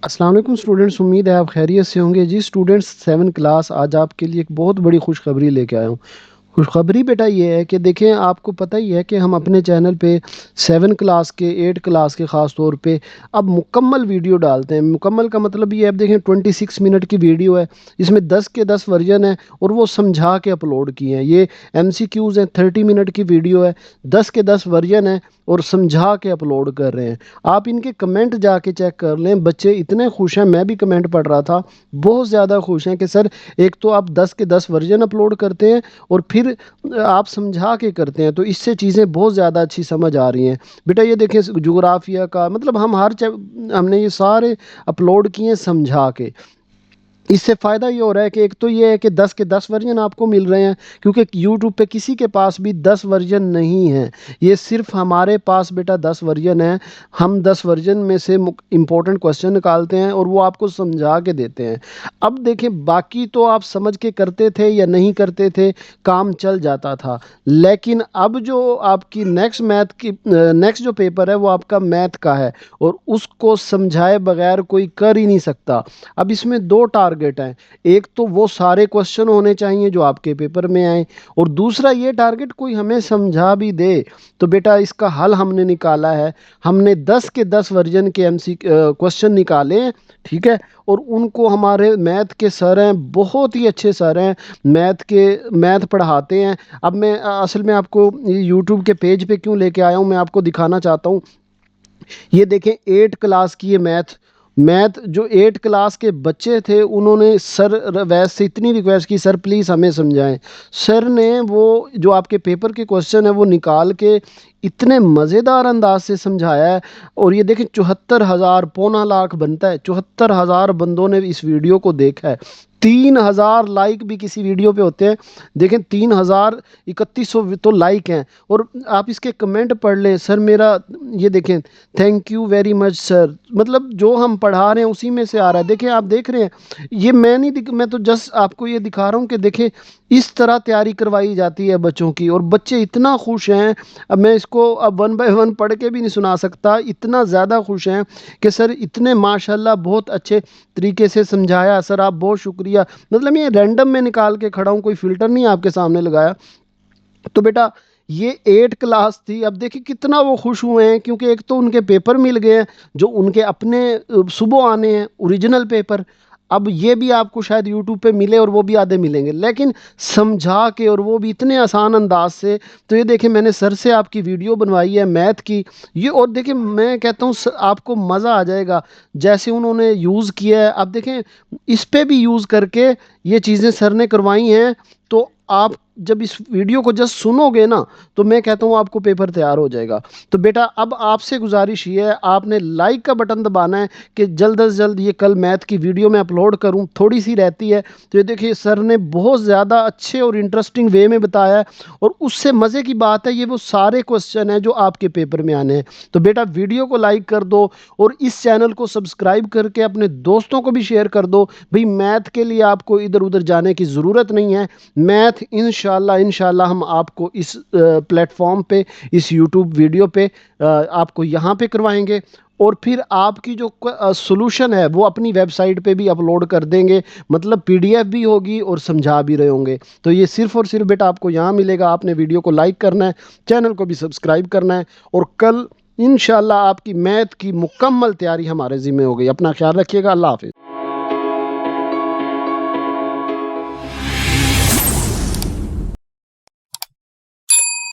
अस्सलाम वालेकुम स्टूडेंट्स, उम्मीद है आप खैरियत से होंगे। जी स्टूडेंट्स, 7 क्लास आज आपके लिए एक बहुत बड़ी खुशखबरी लेके आया हूँ। खुशखबरी बेटा ये है कि देखें, आपको पता ही है कि हम अपने चैनल पे 7 क्लास के 8 क्लास के ख़ास तौर पे अब मुकम्मल वीडियो डालते हैं। मुकम्मल का मतलब ये है, अब देखें 26 मिनट की वीडियो है, इसमें 10 के 10 वर्जन है और वो समझा के अपलोड किए हैं। ये MCQs हैं, 30 मिनट की वीडियो है, 10 के 10 वर्जन है और समझा के अपलोड कर रहे हैं। आप इनके कमेंट जाके चेक कर लें, बच्चे इतने खुश हैं। मैं भी कमेंट पढ़ रहा था, बहुत ज़्यादा खुश हैं कि सर एक तो आप 10 के 10 वर्जन अपलोड करते हैं और फिर आप समझा के करते हैं, तो इससे चीज़ें बहुत ज़्यादा अच्छी समझ आ रही हैं। बेटा ये देखें, जोग्राफिया का मतलब हम हमने ये सारे अपलोड किए हैं समझा के। इससे फ़ायदा ये हो रहा है कि एक तो ये है कि 10 के 10 वर्जन आपको मिल रहे हैं, क्योंकि यूट्यूब पे किसी के पास भी 10 वर्जन नहीं है। ये सिर्फ हमारे पास बेटा 10 वर्जन है। हम 10 वर्जन में से इम्पोर्टेंट क्वेश्चन निकालते हैं और वो आपको समझा के देते हैं। अब देखें, बाकी तो आप समझ के करते थे या नहीं करते थे, काम चल जाता था। लेकिन अब जो आपकी नेक्स्ट जो पेपर है वो आपका मैथ का है और उसको समझाए बगैर कोई कर ही नहीं सकता। अब इसमें दो टारगेट हैं, एक तो वो सारे क्वेश्चन होने चाहिए जो आपके पेपर में आए, और दूसरा ये टारगेट कोई हमें समझा भी दे। तो बेटा इसका हल हमने निकाला है। हमने 10 के 10 वर्जन के MC क्वेश्चन निकाले हैं, ठीक है। और उनको हमारे मैथ के सर हैं, बहुत ही अच्छे सर हैं, मैथ पढ़ाते हैं। अब मैं असल में आपको यूट्यूब के पेज पे क्यों लेके आया हूँ, मैं आपको दिखाना चाहता हूँ। ये देखें, 8 क्लास की ये मैथ मैथ जो 8 क्लास के बच्चे थे, उन्होंने सर वैसे से इतनी रिक्वेस्ट की, सर प्लीज़ हमें समझाएं। सर ने वो जो आपके पेपर के क्वेश्चन है वो निकाल के इतने मज़ेदार अंदाज से समझाया है। और ये देखें, 74,000 पौना लाख बनता है, 74,000 बंदों ने इस वीडियो को देखा है। 3,000 लाइक भी किसी वीडियो पे होते हैं। देखें, 3,3100 तो लाइक हैं। और आप इसके कमेंट पढ़ लें, सर मेरा ये देखें, thank you very much sir. मतलब जो हम पढ़ा रहे हैं उसी में से आ रहा है। देखें, आप देख रहे हैं, ये मैं तो जस्ट आपको ये दिखा रहा हूँ कि देखें इस तरह तैयारी करवाई जाती है बच्चों की, और बच्चे इतना खुश हैं। अब मैं इसको अब 1 बाय 1 पढ़ के भी नहीं सुना सकता, इतना ज़्यादा खुश हैं कि सर इतने माशाल्लाह बहुत अच्छे तरीके से समझाया सर, आप बहुत शुक्रिया। मतलब ये रैंडम में निकाल के खड़ा हूँ, कोई फ़िल्टर नहीं आपके सामने लगाया। तो बेटा ये 8 क्लास थी। अब देखिए कितना वो खुश हुए हैं, क्योंकि एक तो उनके पेपर मिल गए हैं जो उनके अपने सुबह आने हैं, ओरिजिनल पेपर। अब ये भी आपको शायद यूट्यूब पे मिले और वो भी आधे मिलेंगे, लेकिन समझा के, और वो भी इतने आसान अंदाज से। तो ये देखिए, मैंने सर से आपकी वीडियो बनवाई है मैथ की। ये और देखिए, मैं कहता हूँ आपको मज़ा आ जाएगा जैसे उन्होंने यूज़ किया है। अब देखें, इस पे भी यूज़ करके ये चीज़ें सर ने करवाई हैं। तो आप जब इस वीडियो को जस्ट सुनोगे ना, तो मैं कहता हूँ आपको पेपर तैयार हो जाएगा। तो बेटा अब आपसे गुजारिश ये है, आपने लाइक का बटन दबाना है कि जल्द से जल्द ये कल मैथ की वीडियो मैं अपलोड करूँ। थोड़ी सी रहती है, तो ये देखिए सर ने बहुत ज़्यादा अच्छे और इंटरेस्टिंग वे में बताया है। और उससे मज़े की बात है, ये वो सारे क्वेश्चन हैं जो आपके पेपर में आने हैं। तो बेटा वीडियो को लाइक कर दो और इस चैनल को सब्सक्राइब करके अपने दोस्तों को भी शेयर कर दो। भाई मैथ के लिए आपको इधर उधर जाने की ज़रूरत नहीं है। मैथ इंशाल्लाह हम आपको इस प्लेटफॉर्म पे, इस यूट्यूब वीडियो पे आपको यहाँ पे करवाएंगे। और फिर आपकी जो सोल्यूशन है वो अपनी वेबसाइट पे भी अपलोड कर देंगे, मतलब PDF भी होगी और समझा भी रहे होंगे। तो ये सिर्फ और सिर्फ बेटा आपको यहाँ मिलेगा। आपने वीडियो को लाइक करना है, चैनल को भी सब्सक्राइब करना है, और कल इंशाल्लाह आपकी मैथ की मुकम्मल तैयारी हमारे ज़िम्मे हो गई। अपना ख्याल रखिएगा। अल्लाह हाफिज़।